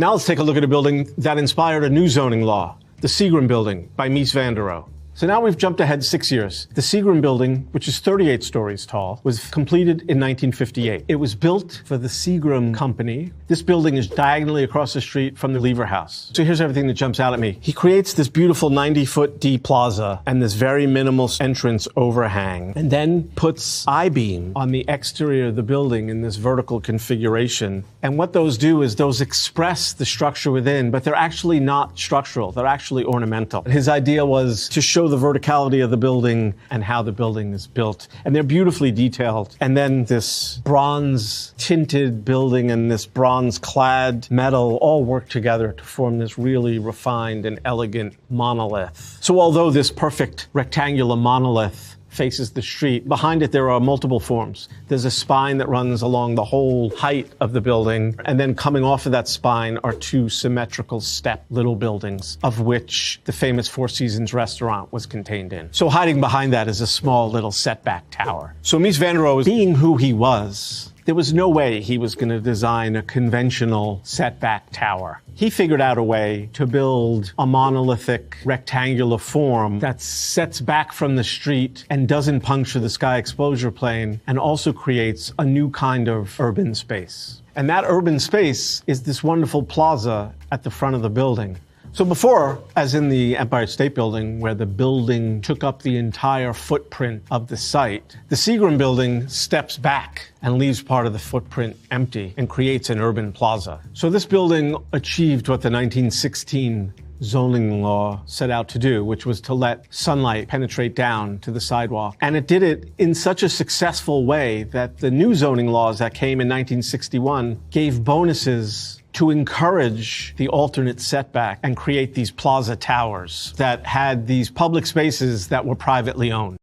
Now let's take a look at a building that inspired a new zoning law, the Seagram building by Mies van der Rohe. So now we've jumped ahead 6 years. The Seagram building, which is 38 stories tall, was completed in 1958. It was built for the Seagram company. This building is diagonally across the street from the Lever House. So here's everything that jumps out at me. He creates this beautiful 90-foot D plaza and this very minimal entrance overhang, and then puts I-beam on the exterior of the building in this vertical configuration. And what those do is those express the structure within, but they're actually not structural. They're actually ornamental. His idea was to show the verticality of the building and how the building is built. And they're beautifully detailed. And then this bronze tinted building and this bronze clad metal all work together to form this really refined and elegant monolith. So although this perfect rectangular monolith faces the street, behind it there are multiple forms. There's a spine that runs along the whole height of the building, and then coming off of that spine are two symmetrical step little buildings, of which the famous Four Seasons restaurant was contained in. So hiding behind that is a small little setback tower. So Mies van der Rohe, being who he was, there was no way he was going to design a conventional setback tower. He figured out a way to build a monolithic rectangular form that sets back from the street and doesn't puncture the sky exposure plane, and also creates a new kind of urban space. And that urban space is this wonderful plaza at the front of the building. So before, as in the Empire State Building, where the building took up the entire footprint of the site, the Seagram building steps back and leaves part of the footprint empty and creates an urban plaza. So this building achieved what the 1916 zoning law set out to do, which was to let sunlight penetrate down to the sidewalk. And it did it in such a successful way that the new zoning laws that came in 1961 gave bonuses to encourage the alternate setback and create these plaza towers that had these public spaces that were privately owned.